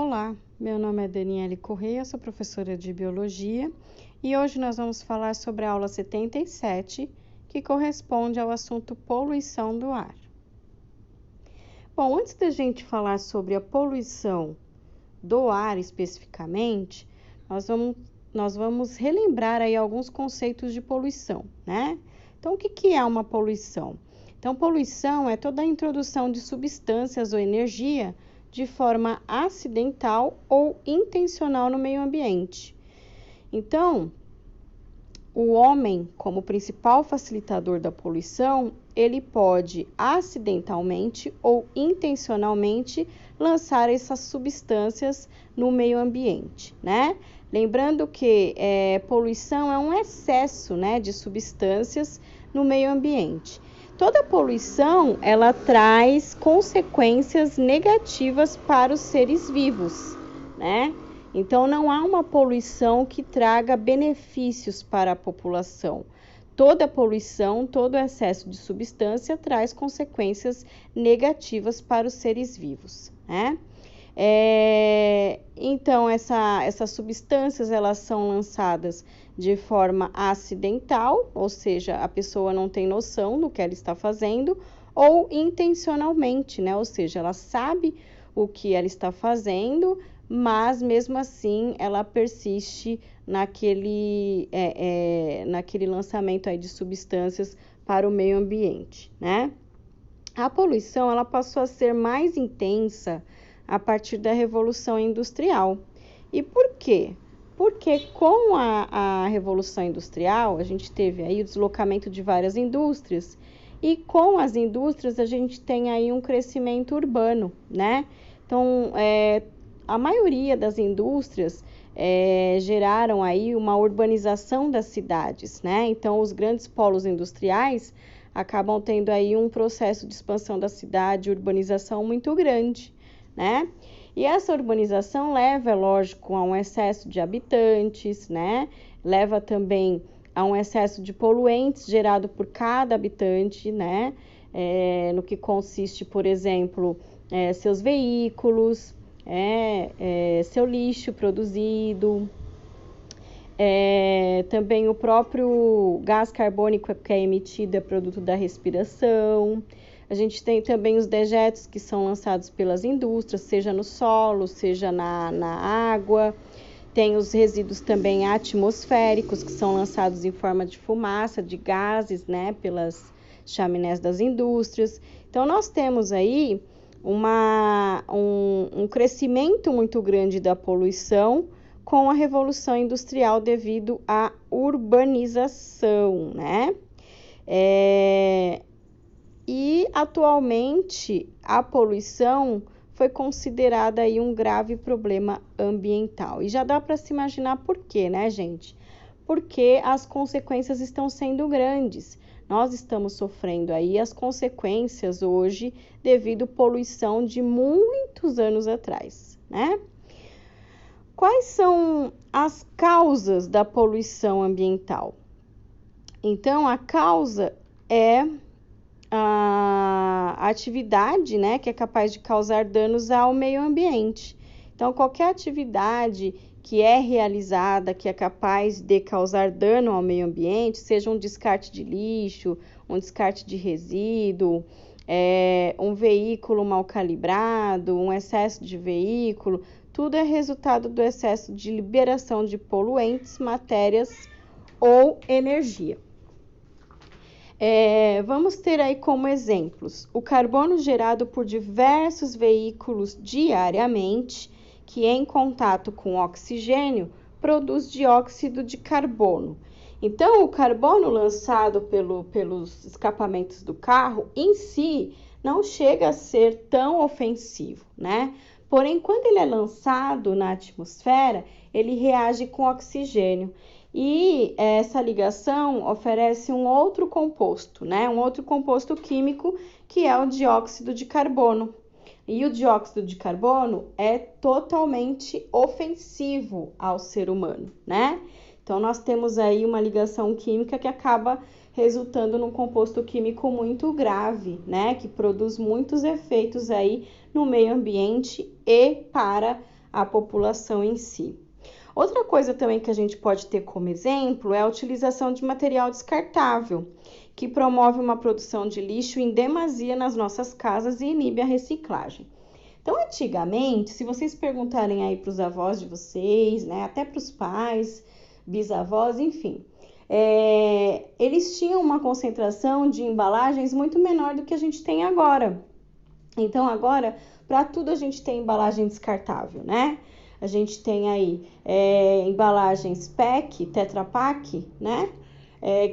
Olá, meu nome é Daniele Correia, sou professora de Biologia e hoje nós vamos falar sobre a aula 77, que corresponde ao assunto poluição do ar. Bom, antes da gente falar sobre a poluição do ar especificamente, nós vamos relembrar aí alguns conceitos de poluição, né? Então, o que é uma poluição? Então, poluição é toda a introdução de substâncias ou energia de forma acidental ou intencional no meio ambiente. Então, o homem, como principal facilitador da poluição, ele pode acidentalmente ou intencionalmente lançar essas substâncias no meio ambiente, né? Lembrando que poluição é um excesso, né, de substâncias no meio ambiente. Toda poluição, ela traz consequências negativas para os seres vivos, né? Então, não há uma poluição que traga benefícios para a população. Toda poluição, todo excesso de substância traz consequências negativas para os seres vivos, né? Então, essas substâncias, elas são lançadas de forma acidental, ou seja, a pessoa não tem noção do que ela está fazendo, ou intencionalmente, né? Ou seja, ela sabe o que ela está fazendo, mas mesmo assim ela persiste naquele lançamento aí de substâncias para o meio ambiente, né? A poluição, ela passou a ser mais intensa a partir da Revolução Industrial. E por quê? Porque com a Revolução Industrial, a gente teve aí o deslocamento de várias indústrias, e com as indústrias a gente tem aí um crescimento urbano, né? Então, a maioria das indústrias geraram aí uma urbanização das cidades, né? Então, os grandes polos industriais acabam tendo aí um processo de expansão da cidade, urbanização muito grande, né? E essa urbanização leva, é lógico, a um excesso de habitantes, né? Leva também a um excesso de poluentes gerado por cada habitante, né? No que consiste, por exemplo, seus veículos, seu lixo produzido, também o próprio gás carbônico que é emitido é produto da respiração. A gente tem também os dejetos que são lançados pelas indústrias, seja no solo, seja na água. Tem os resíduos também atmosféricos, que são lançados em forma de fumaça, de gases, né, pelas chaminés das indústrias. Então, nós temos aí um crescimento muito grande da poluição com a Revolução Industrial devido à urbanização, né? E atualmente a poluição foi considerada aí um grave problema ambiental. E já dá para se imaginar por quê, né, gente? Porque as consequências estão sendo grandes. Nós estamos sofrendo aí as consequências hoje devido à poluição de muitos anos atrás, né? Quais são as causas da poluição ambiental? Então, a causa é a atividade, né, que é capaz de causar danos ao meio ambiente. Então, qualquer atividade que é realizada, que é capaz de causar dano ao meio ambiente, seja um descarte de lixo, um descarte de resíduo, um veículo mal calibrado, um excesso de veículo, tudo é resultado do excesso de liberação de poluentes, matérias ou energia. Vamos ter aí como exemplos o carbono gerado por diversos veículos diariamente, que em contato com oxigênio produz dióxido de carbono. Então, o carbono lançado pelos escapamentos do carro em si não chega a ser tão ofensivo, né? Porém, quando ele é lançado na atmosfera, ele reage com oxigênio. E essa ligação oferece um outro composto, né? Um outro composto químico que é o dióxido de carbono. E o dióxido de carbono é totalmente ofensivo ao ser humano, né? Então, nós temos aí uma ligação química que acaba resultando num composto químico muito grave, né? Que produz muitos efeitos aí no meio ambiente e para a população em si. Outra coisa também que a gente pode ter como exemplo é a utilização de material descartável, que promove uma produção de lixo em demasia nas nossas casas e inibe a reciclagem. Então, antigamente, se vocês perguntarem aí para os avós de vocês, né, até para os pais, bisavós, enfim, eles tinham uma concentração de embalagens muito menor do que a gente tem agora. Então, agora, para tudo a gente tem embalagem descartável, né? A gente tem aí embalagens PET, Tetra Pak, né?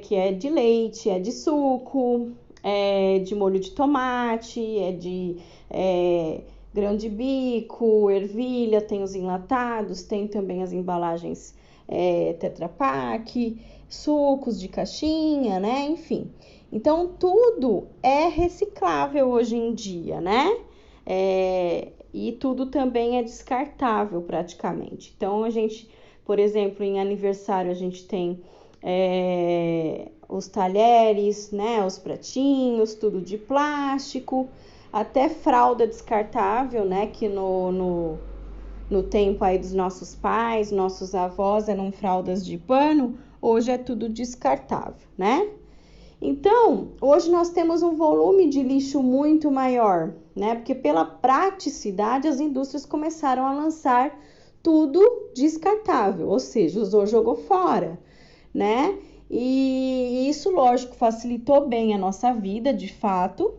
Que é de leite, é de suco, é de molho de tomate, é de grão de bico, ervilha, tem os enlatados, tem também as embalagens Tetra Pak, sucos de caixinha, né? Enfim. Então, tudo é reciclável hoje em dia, né? E tudo também é descartável praticamente. Então, a gente, por exemplo, em aniversário, a gente tem os talheres, né? Os pratinhos, tudo de plástico, até fralda descartável, né? Que no tempo aí dos nossos pais, nossos avós eram fraldas de pano, hoje é tudo descartável, né? Então, hoje nós temos um volume de lixo muito maior, né? Porque pela praticidade as indústrias começaram a lançar tudo descartável, ou seja, usou, jogou fora, né? E isso, lógico, facilitou bem a nossa vida, de fato.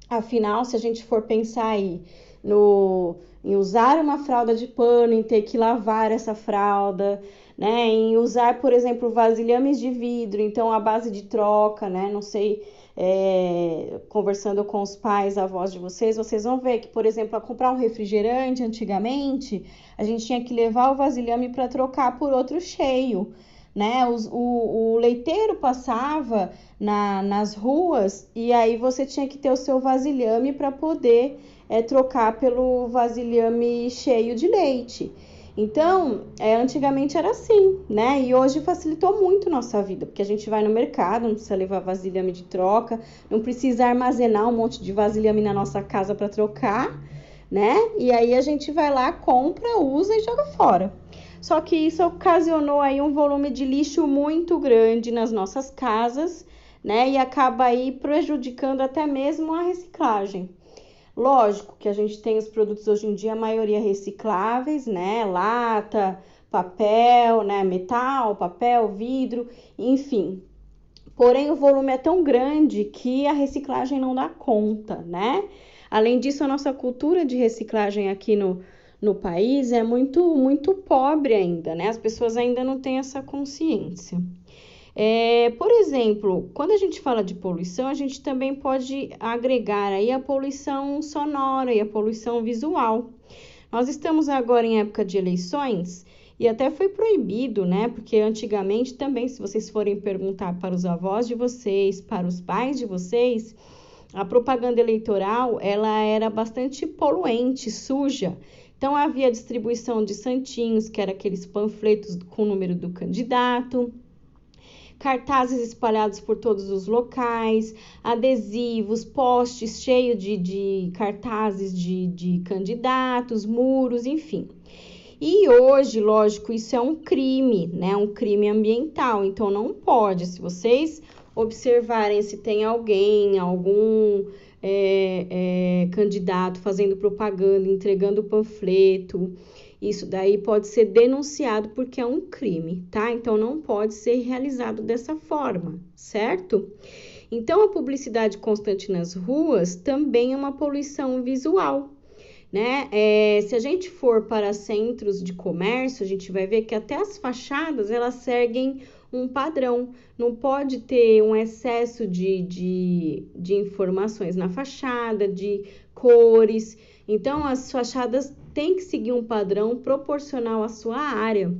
Afinal, se a gente for pensar aí em usar uma fralda de pano, em ter que lavar essa fralda, né, em usar, por exemplo, vasilhames de vidro, então a base de troca, né, não sei, conversando com os pais, avós de vocês vão ver que, por exemplo, a comprar um refrigerante, antigamente, a gente tinha que levar o vasilhame para trocar por outro cheio, né, o leiteiro passava nas ruas e aí você tinha que ter o seu vasilhame para poder trocar pelo vasilhame cheio de leite. Então, antigamente era assim, né? E hoje facilitou muito nossa vida, porque a gente vai no mercado, não precisa levar vasilhame de troca, não precisa armazenar um monte de vasilhame na nossa casa para trocar, né? E aí a gente vai lá, compra, usa e joga fora. Só que isso ocasionou aí um volume de lixo muito grande nas nossas casas, né? E acaba aí prejudicando até mesmo a reciclagem. Lógico que a gente tem os produtos hoje em dia, a maioria recicláveis, né? Lata, papel, né? Metal, papel, vidro, enfim. Porém, o volume é tão grande que a reciclagem não dá conta, né? Além disso, a nossa cultura de reciclagem aqui no país é muito, muito pobre ainda, né? As pessoas ainda não têm essa consciência. Por exemplo, quando a gente fala de poluição, a gente também pode agregar aí a poluição sonora e a poluição visual. Nós estamos agora em época de eleições e até foi proibido, né? Porque antigamente também, se vocês forem perguntar para os avós de vocês, para os pais de vocês, a propaganda eleitoral, ela era bastante poluente, suja. Então, havia distribuição de santinhos, que eram aqueles panfletos com o número do candidato, cartazes espalhados por todos os locais, adesivos, postes cheios de cartazes de candidatos, muros, enfim. E hoje, lógico, isso é um crime, né? Um crime ambiental, então não pode. Se vocês observarem se tem algum candidato fazendo propaganda, entregando panfleto, isso daí pode ser denunciado porque é um crime, tá? Então, não pode ser realizado dessa forma, certo? Então, a publicidade constante nas ruas também é uma poluição visual, né? Se a gente for para centros de comércio, a gente vai ver que até as fachadas, elas seguem um padrão. Não pode ter um excesso de informações na fachada, de cores. Então, as fachadas têm que seguir um padrão proporcional à sua área,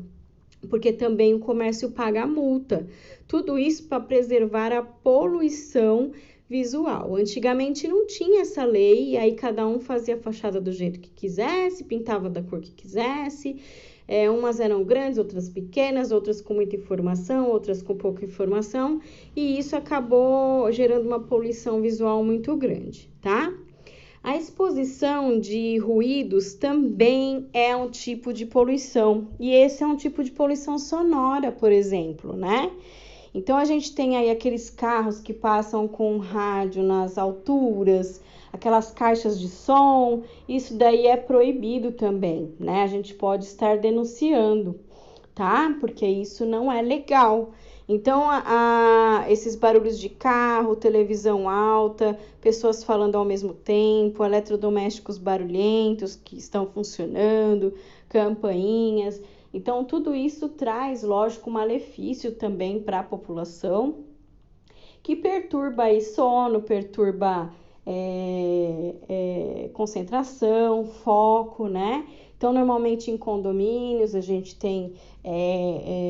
porque também o comércio paga multa. Tudo isso para preservar a poluição visual. Antigamente não tinha essa lei, e aí cada um fazia a fachada do jeito que quisesse, pintava da cor que quisesse. Umas eram grandes, outras pequenas, outras com muita informação, outras com pouca informação, e isso acabou gerando uma poluição visual muito grande, tá? A exposição de ruídos também é um tipo de poluição, e esse é um tipo de poluição sonora, por exemplo, né? Então a gente tem aí aqueles carros que passam com rádio nas alturas, aquelas caixas de som, isso daí é proibido também, né? A gente pode estar denunciando, tá? Porque isso não é legal. Então, esses barulhos de carro, televisão alta, pessoas falando ao mesmo tempo, eletrodomésticos barulhentos que estão funcionando, campainhas. Então, tudo isso traz, lógico, malefício também para a população, que perturba aí sono, perturba concentração, foco, né? Então, normalmente em condomínios a gente tem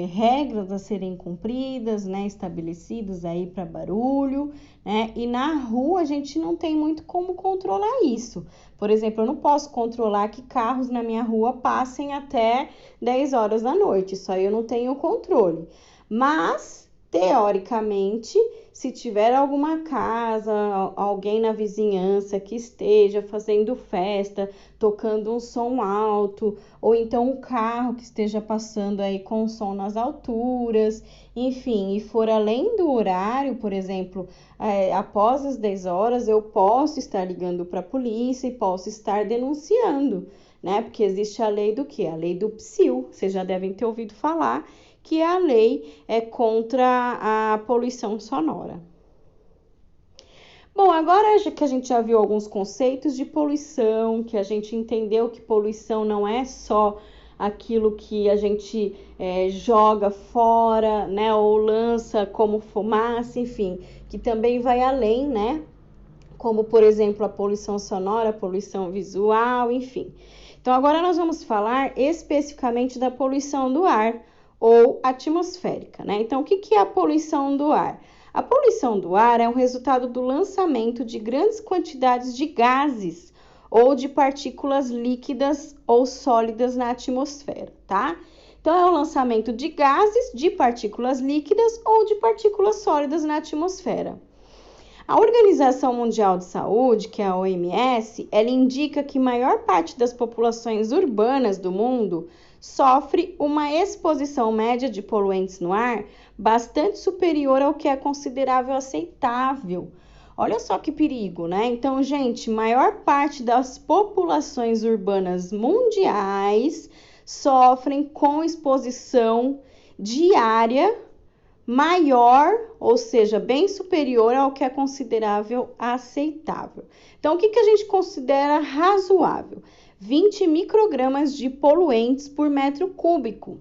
regras a serem cumpridas, né? Estabelecidas aí para barulho, né? E na rua a gente não tem muito como controlar isso. Por exemplo, eu não posso controlar que carros na minha rua passem até 10 horas da noite, isso aí eu não tenho controle. Mas, teoricamente, se tiver alguma casa, alguém na vizinhança que esteja fazendo festa, tocando um som alto, ou então um carro que esteja passando aí com som nas alturas, enfim, e for além do horário, por exemplo, após as 10 horas, eu posso estar ligando para a polícia e posso estar denunciando, né? Porque existe a lei do quê? A lei do PSIL, vocês já devem ter ouvido falar, que a lei é contra a poluição sonora. Bom, agora que a gente já viu alguns conceitos de poluição, que a gente entendeu que poluição não é só aquilo que a gente joga fora, né, ou lança como fumaça, enfim, que também vai além, né, como, por exemplo, a poluição sonora, a poluição visual, enfim. Então, agora nós vamos falar especificamente da poluição do ar, ou atmosférica, né? Então, o que é a poluição do ar? A poluição do ar é um resultado do lançamento de grandes quantidades de gases ou de partículas líquidas ou sólidas na atmosfera, tá? Então, é o lançamento de gases, de partículas líquidas ou de partículas sólidas na atmosfera. A Organização Mundial de Saúde, que é a OMS, ela indica que a maior parte das populações urbanas do mundo sofre uma exposição média de poluentes no ar bastante superior ao que é considerável aceitável. Olha só que perigo, né? Então, gente, maior parte das populações urbanas mundiais sofrem com exposição diária maior, ou seja, bem superior ao que é considerável aceitável. Então, o que a gente considera razoável? 20 microgramas de poluentes por metro cúbico.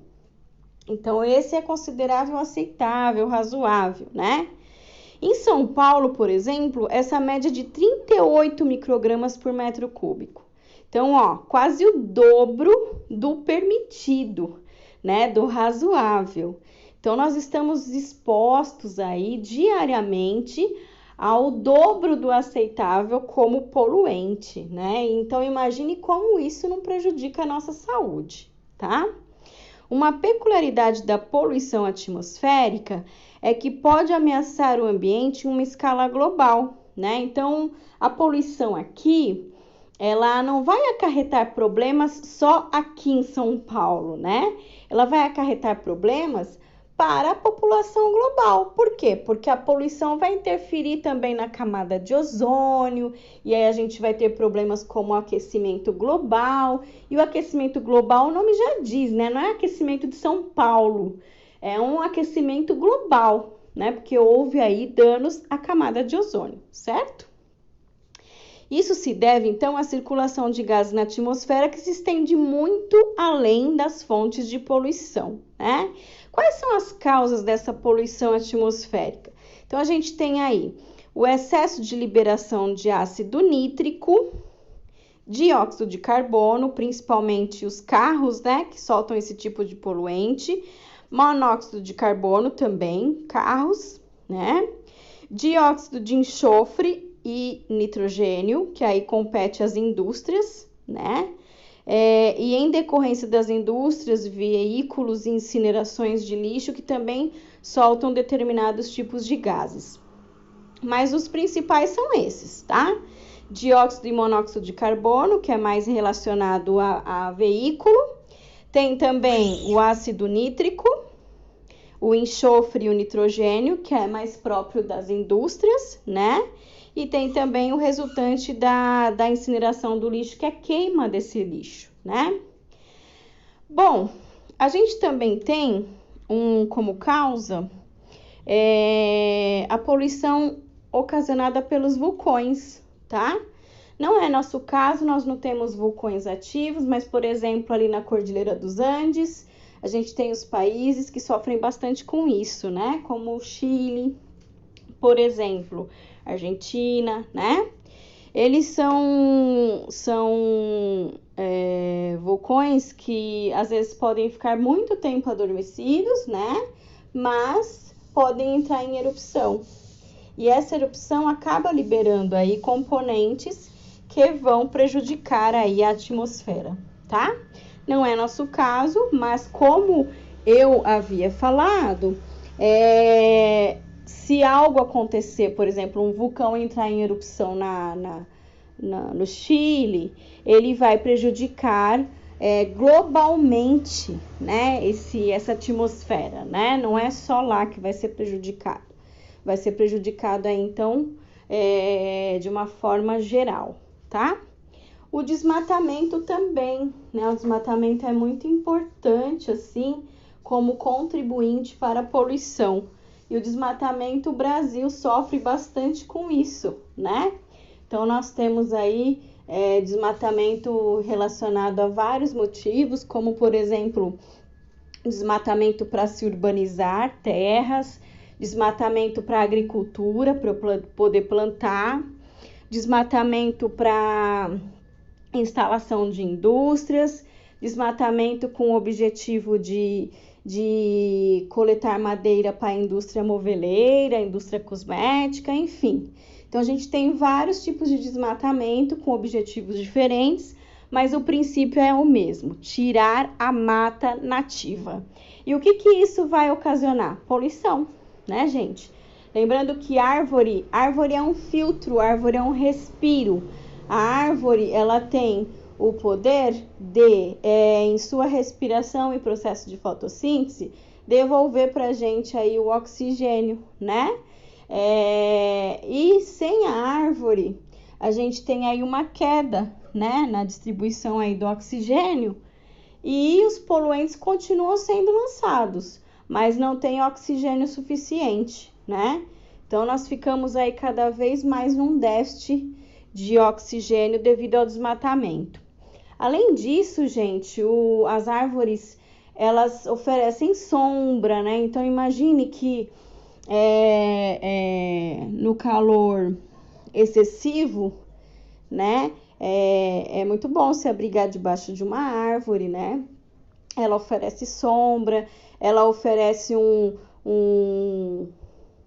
Então, esse é considerável aceitável, razoável, né? Em São Paulo, por exemplo, essa média é de 38 microgramas por metro cúbico. Então, ó, quase o dobro do permitido, né? Do razoável. Então, nós estamos expostos aí diariamente ao dobro do aceitável como poluente, né? Então, imagine como isso não prejudica a nossa saúde, tá? Uma peculiaridade da poluição atmosférica é que pode ameaçar o ambiente em uma escala global, né? Então, a poluição aqui, ela não vai acarretar problemas só aqui em São Paulo, né? Ela vai acarretar problemas para a população global. Por quê? Porque a poluição vai interferir também na camada de ozônio, e aí a gente vai ter problemas como o aquecimento global. E o aquecimento global, o nome já diz, né? Não é aquecimento de São Paulo, é um aquecimento global, né? Porque houve aí danos à camada de ozônio, certo? Isso se deve, então, à circulação de gases na atmosfera que se estende muito além das fontes de poluição, né? Quais são as causas dessa poluição atmosférica? Então, a gente tem aí o excesso de liberação de ácido nítrico, dióxido de carbono, principalmente os carros, né, que soltam esse tipo de poluente, monóxido de carbono também, carros, né, dióxido de enxofre e nitrogênio, que aí compete às indústrias, né? E em decorrência das indústrias, veículos e incinerações de lixo que também soltam determinados tipos de gases. Mas os principais são esses, tá? dióxido e monóxido de carbono, que é mais relacionado a veículo. Tem também o ácido nítrico, o enxofre e o nitrogênio, que é mais próprio das indústrias, né? E tem também o resultante da incineração do lixo, que é a queima desse lixo, né? Bom, a gente também tem como causa a poluição ocasionada pelos vulcões, tá? Não é nosso caso, nós não temos vulcões ativos, mas, por exemplo, ali na Cordilheira dos Andes, a gente tem os países que sofrem bastante com isso, né? Como o Chile, por exemplo, Argentina, né? Eles são vulcões que às vezes podem ficar muito tempo adormecidos, né? Mas podem entrar em erupção. E essa erupção acaba liberando aí componentes que vão prejudicar aí a atmosfera, tá? Não é nosso caso, mas como eu havia falado, se algo acontecer, por exemplo, um vulcão entrar em erupção no Chile, ele vai prejudicar globalmente, né, essa atmosfera, né? Não é só lá que vai ser prejudicado. Vai ser prejudicado aí, então, de uma forma geral, tá? O desmatamento também, né? O desmatamento é muito importante, assim, como contribuinte para a poluição. E o desmatamento, o Brasil sofre bastante com isso, né? Então, nós temos aí desmatamento relacionado a vários motivos, como, por exemplo, desmatamento para se urbanizar terras, desmatamento para agricultura, para poder plantar, desmatamento para instalação de indústrias, desmatamento com o objetivo de coletar madeira para a indústria moveleira, indústria cosmética, enfim. Então, a gente tem vários tipos de desmatamento com objetivos diferentes, mas o princípio é o mesmo, tirar a mata nativa. E o que isso vai ocasionar? Poluição, né, gente? Lembrando que árvore é um filtro, árvore é um respiro. A árvore, ela tem o poder de, em sua respiração e processo de fotossíntese, devolver para a gente aí o oxigênio, né? E sem a árvore, a gente tem aí uma queda, né, na distribuição aí do oxigênio e os poluentes continuam sendo lançados, mas não tem oxigênio suficiente, né? Então, nós ficamos aí cada vez mais num déficit de oxigênio devido ao desmatamento. Além disso, gente, as árvores, elas oferecem sombra, né? Então, imagine que no calor excessivo, né? É muito bom se abrigar debaixo de uma árvore, né? Ela oferece sombra, ela oferece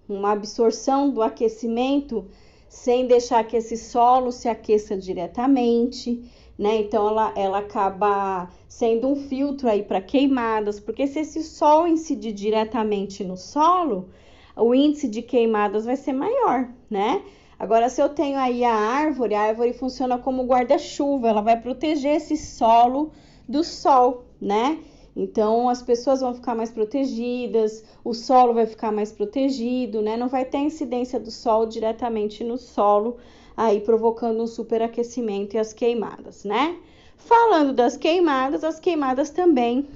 uma absorção do aquecimento sem deixar que esse solo se aqueça diretamente, né? Então, ela acaba sendo um filtro aí para queimadas, porque se esse sol incidir diretamente no solo, o índice de queimadas vai ser maior, né? Agora, se eu tenho aí a árvore funciona como guarda-chuva, ela vai proteger esse solo do sol, né? Então, as pessoas vão ficar mais protegidas, o solo vai ficar mais protegido, né? Não vai ter incidência do sol diretamente no solo, aí provocando um superaquecimento e as queimadas, né? Falando das queimadas, as queimadas também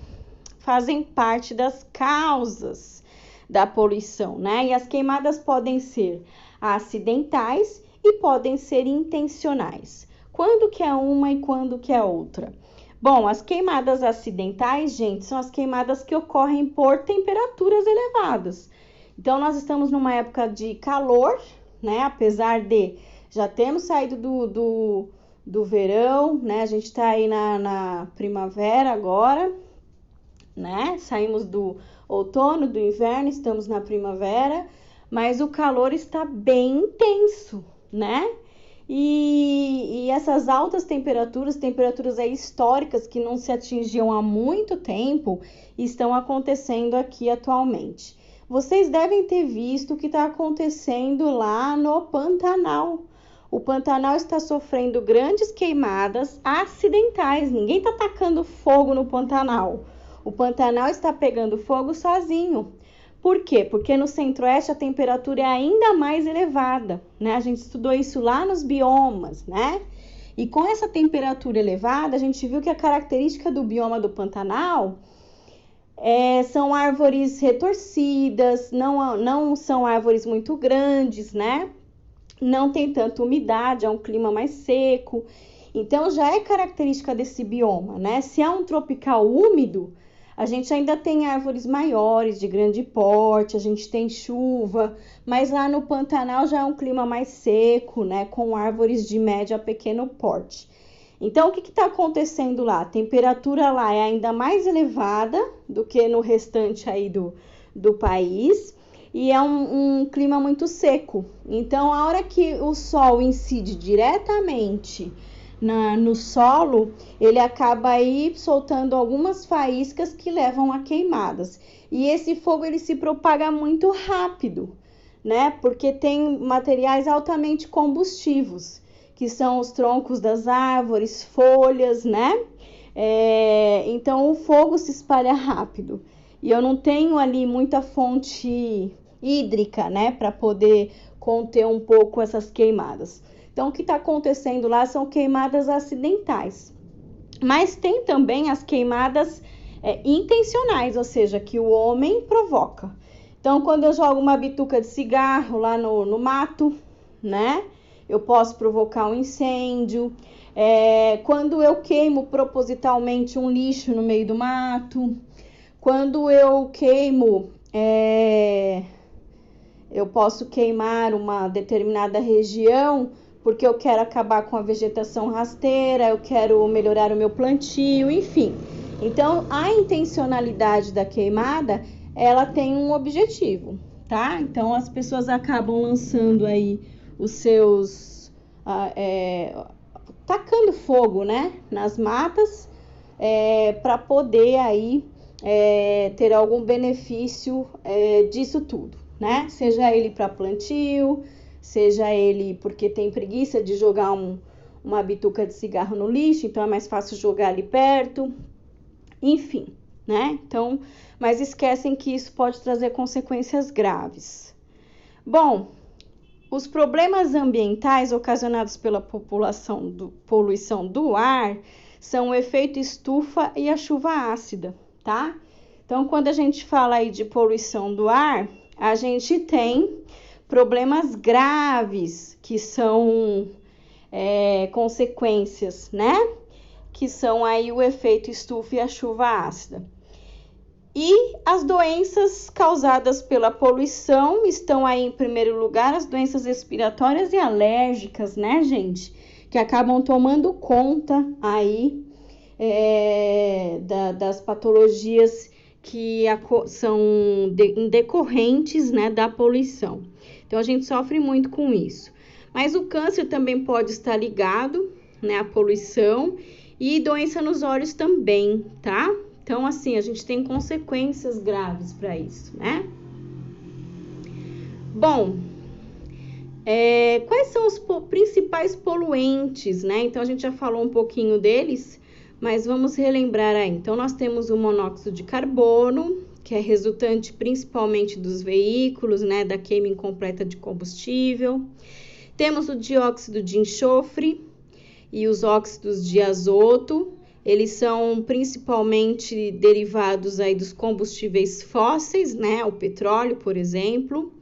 fazem parte das causas da poluição, né? E as queimadas podem ser acidentais e podem ser intencionais. Quando que é uma e quando que é outra? Bom, as queimadas acidentais, gente, são as queimadas que ocorrem por temperaturas elevadas. Então, nós estamos numa época de calor, né? Apesar de já termos saído do verão, né? A gente está aí na primavera agora, né? Saímos do outono, do inverno, estamos na primavera, mas o calor está bem intenso, né? E essas altas temperaturas aí históricas que não se atingiam há muito tempo, estão acontecendo aqui atualmente. Vocês devem ter visto o que está acontecendo lá no Pantanal. O Pantanal está sofrendo grandes queimadas acidentais. Ninguém está tacando fogo no Pantanal. O Pantanal está pegando fogo sozinho. Por quê? Porque no Centro-Oeste a temperatura é ainda mais elevada, né? A gente estudou isso lá nos biomas, né? E com essa temperatura elevada, a gente viu que a característica do bioma do Pantanal são árvores retorcidas, não são árvores muito grandes, né? Não tem tanta umidade, é um clima mais seco. Então, já é característica desse bioma, né? Se é um tropical úmido, a gente ainda tem árvores maiores, de grande porte, a gente tem chuva, mas lá no Pantanal já é um clima mais seco, né? Com árvores de médio a pequeno porte. Então, o que está acontecendo lá? A temperatura lá é ainda mais elevada do que no restante aí do país e é um clima muito seco. Então, a hora que o sol incide diretamente no solo, ele acaba aí soltando algumas faíscas que levam a queimadas. E esse fogo ele se propaga muito rápido, né? Porque tem materiais altamente combustíveis, que são os troncos das árvores, folhas, né? Então o fogo se espalha rápido. E eu não tenho ali muita fonte hídrica, né? Para poder conter um pouco essas queimadas. Então o que está acontecendo lá são queimadas acidentais. Mas tem também as queimadas intencionais, ou seja, que o homem provoca. Então quando eu jogo uma bituca de cigarro lá no mato, né? Eu posso provocar um incêndio. Quando eu queimo propositalmente um lixo no meio do mato. Quando eu queimo, eu posso queimar uma determinada região porque eu quero acabar com a vegetação rasteira, eu quero melhorar o meu plantio, enfim. Então, a intencionalidade da queimada, ela tem um objetivo, tá? Então, as pessoas acabam lançando aí os seus... tacando fogo, né? Nas matas, para poder aí ter algum benefício disso tudo, né? Seja ele para plantio, seja ele porque tem preguiça de jogar uma bituca de cigarro no lixo, então é mais fácil jogar ali perto, enfim, né? Então, mas esquecem que isso pode trazer consequências graves. Bom, os problemas ambientais ocasionados pela poluição do ar são o efeito estufa e a chuva ácida, tá? Então, quando a gente fala aí de poluição do ar, a gente tem problemas graves que são consequências, né? Que são aí o efeito estufa e a chuva ácida. E as doenças causadas pela poluição estão aí em primeiro lugar as doenças respiratórias e alérgicas, né, gente? Que acabam tomando conta aí das patologias que são decorrentes, né, da poluição. Então, a gente sofre muito com isso. Mas o câncer também pode estar ligado, né, à poluição e doença nos olhos também, tá? Então, assim, a gente tem consequências graves para isso, né? Bom, quais são os principais poluentes, né? Então, a gente já falou um pouquinho deles, mas vamos relembrar aí. Então, nós temos o monóxido de carbono, que é resultante principalmente dos veículos, né? Da queima incompleta de combustível. Temos o dióxido de enxofre e os óxidos de azoto. Eles são principalmente derivados aí dos combustíveis fósseis, né? O petróleo, por exemplo.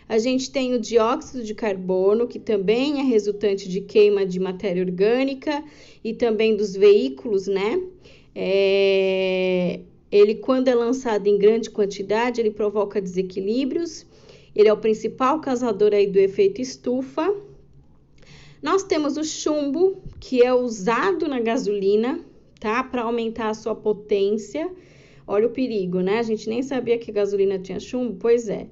A gente tem o dióxido de carbono, que também é resultante de queima de matéria orgânica e também dos veículos, né? Ele, quando é lançado em grande quantidade, ele provoca desequilíbrios. Ele é o principal causador aí do efeito estufa. Nós temos o chumbo, que é usado na gasolina, tá? Para aumentar a sua potência. Olha o perigo, né? A gente nem sabia que a gasolina tinha chumbo, pois é.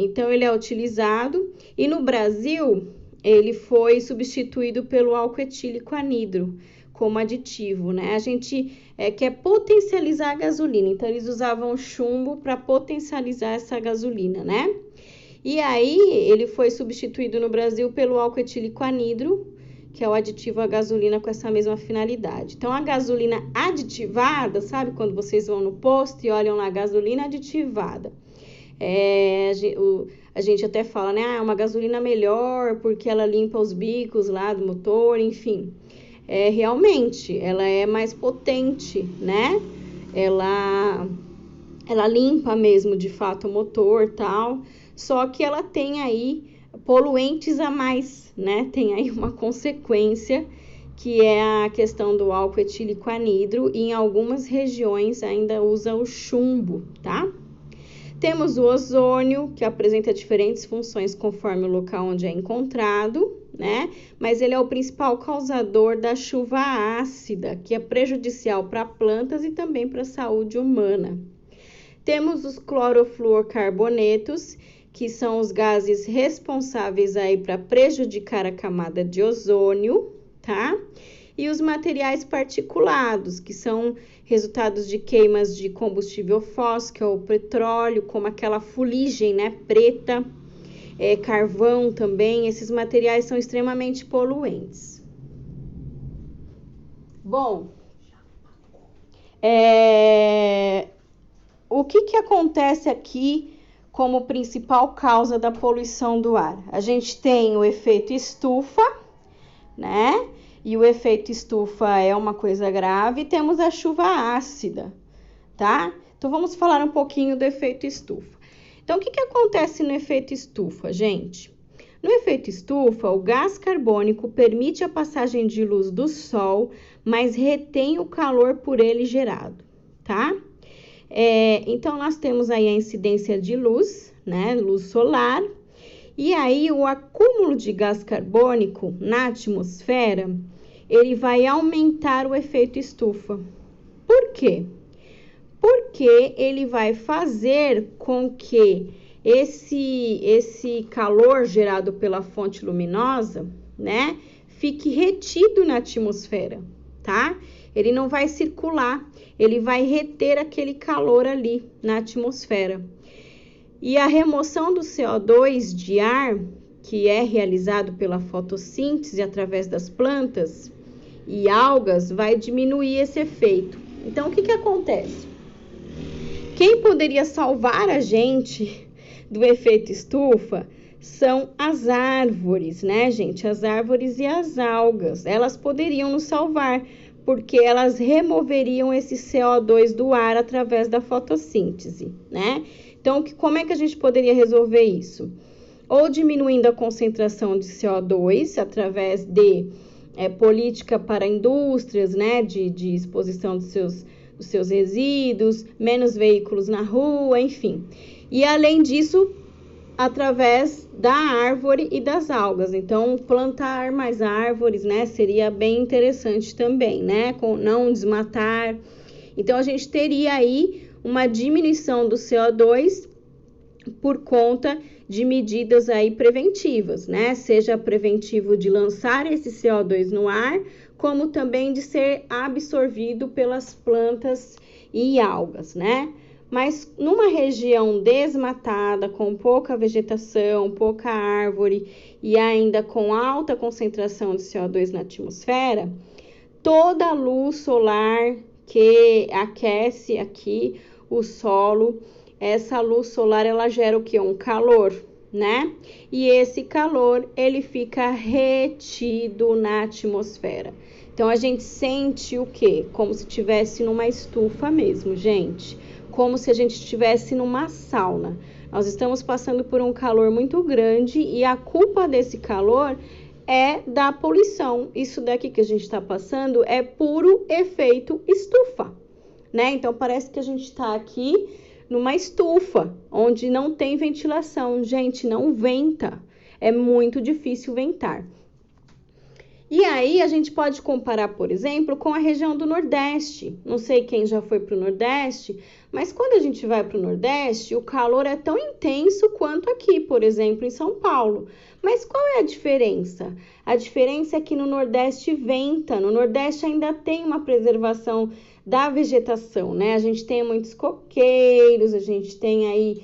Então, ele é utilizado. E no Brasil, ele foi substituído pelo álcool etílico anidro como aditivo, né? A gente quer potencializar a gasolina. Então, eles usavam chumbo para potencializar essa gasolina, né? E aí, ele foi substituído no Brasil pelo álcool etílico anidro, que é o aditivo à gasolina com essa mesma finalidade. Então, a gasolina aditivada, sabe quando vocês vão no posto e olham lá, gasolina aditivada? A gente até fala, né? É uma gasolina melhor porque ela limpa os bicos lá do motor, enfim. Realmente, ela é mais potente, né? Ela limpa mesmo, de fato, o motor, tal. Só que ela tem aí poluentes a mais, né? Tem aí uma consequência, que é a questão do álcool etílico anidro, e em algumas regiões ainda usa o chumbo, tá? Temos o ozônio, que apresenta diferentes funções conforme o local onde é encontrado, né? Mas ele é o principal causador da chuva ácida, que é prejudicial para plantas e também para a saúde humana. Temos os clorofluorcarbonetos, que são os gases responsáveis aí para prejudicar a camada de ozônio, tá? E os materiais particulados, que são resultados de queimas de combustível fóssil, que é o petróleo, como aquela fuligem, né, preta, carvão também. Esses materiais são extremamente poluentes. Bom, o que acontece aqui como principal causa da poluição do ar? A gente tem o efeito estufa, né? E o efeito estufa é uma coisa grave. E temos a chuva ácida, tá? Então, vamos falar um pouquinho do efeito estufa. Então, o que acontece no efeito estufa, gente? No efeito estufa, o gás carbônico permite a passagem de luz do Sol, mas retém o calor por ele gerado, tá? Então, nós temos aí a incidência de luz, né? Luz solar. E aí, o acúmulo de gás carbônico na atmosfera, ele vai aumentar o efeito estufa. Por quê? Porque ele vai fazer com que esse calor gerado pela fonte luminosa, né, fique retido na atmosfera, tá? Ele não vai circular, ele vai reter aquele calor ali na atmosfera. E a remoção do CO2 de ar, que é realizado pela fotossíntese através das plantas e algas, vai diminuir esse efeito. Então, o que acontece? Quem poderia salvar a gente do efeito estufa são as árvores, né, gente? As árvores e as algas. Elas poderiam nos salvar, porque elas removeriam esse CO2 do ar através da fotossíntese, né? Então, como é que a gente poderia resolver isso? Ou diminuindo a concentração de CO2 através de política para indústrias, né, de exposição dos seus resíduos, menos veículos na rua, enfim. E, além disso, através da árvore e das algas. Então, plantar mais árvores, né, seria bem interessante também, né, não desmatar. Então, a gente teria aí uma diminuição do CO2 por conta de medidas aí preventivas, né? Seja preventivo de lançar esse CO2 no ar, como também de ser absorvido pelas plantas e algas, né? Mas numa região desmatada, com pouca vegetação, pouca árvore e ainda com alta concentração de CO2 na atmosfera, toda a luz solar que aquece aqui o solo, essa luz solar, ela gera o que? Um calor, né? E esse calor, ele fica retido na atmosfera. Então, a gente sente o quê? Como se estivesse numa estufa mesmo, gente. Como se a gente estivesse numa sauna. Nós estamos passando por um calor muito grande e a culpa desse calor é da poluição. Isso daqui que a gente está passando é puro efeito estufa, né? Então, parece que a gente está aqui numa estufa, onde não tem ventilação. Gente, não venta. É muito difícil ventar. E aí, a gente pode comparar, por exemplo, com a região do Nordeste. Não sei quem já foi para o Nordeste, mas quando a gente vai para o Nordeste, o calor é tão intenso quanto aqui, por exemplo, em São Paulo. Mas qual é a diferença? A diferença é que no Nordeste venta, no Nordeste ainda tem uma preservação da vegetação, né? A gente tem muitos coqueiros, a gente tem aí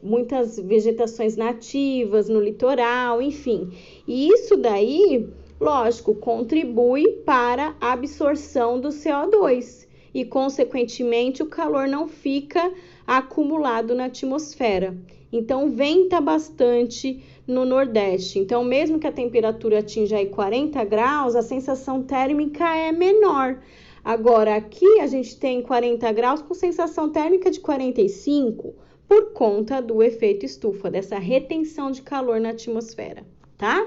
muitas vegetações nativas no litoral, enfim. E isso daí, lógico, contribui para a absorção do CO2 e, consequentemente, o calor não fica acumulado na atmosfera. Então, venta bastante no Nordeste. Então, mesmo que a temperatura atinja aí 40 graus, a sensação térmica é menor. Agora, aqui a gente tem 40 graus com sensação térmica de 45, por conta do efeito estufa, dessa retenção de calor na atmosfera, tá?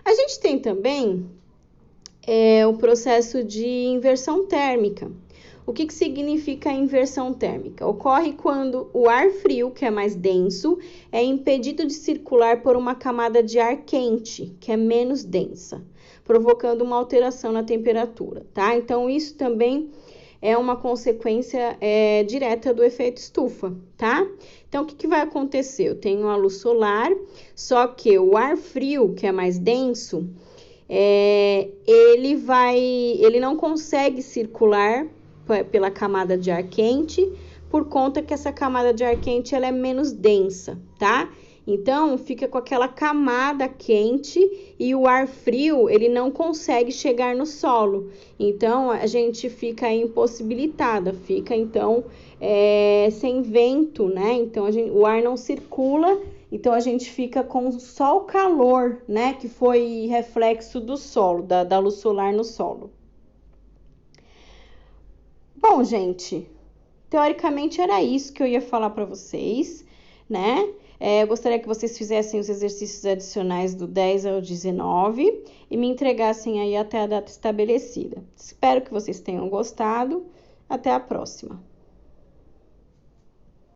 A gente tem também o processo de inversão térmica. O que significa a inversão térmica? Ocorre quando o ar frio, que é mais denso, é impedido de circular por uma camada de ar quente, que é menos densa, provocando uma alteração na temperatura, tá? Então, isso também é uma consequência direta do efeito estufa, tá? Então, o que vai acontecer? Eu tenho a luz solar, só que o ar frio, que é mais denso, ele não consegue circular pela camada de ar quente, por conta que essa camada de ar quente ela é menos densa, tá? Então, fica com aquela camada quente e o ar frio, ele não consegue chegar no solo. Então, a gente fica impossibilitada, fica, então, sem vento, né? Então, o ar não circula, então a gente fica com só o calor, né? Que foi reflexo do solo, da luz solar no solo. Bom, gente, teoricamente era isso que eu ia falar para vocês, né? Eu gostaria que vocês fizessem os exercícios adicionais do 10 ao 19 e me entregassem aí até a data estabelecida. Espero que vocês tenham gostado. Até a próxima.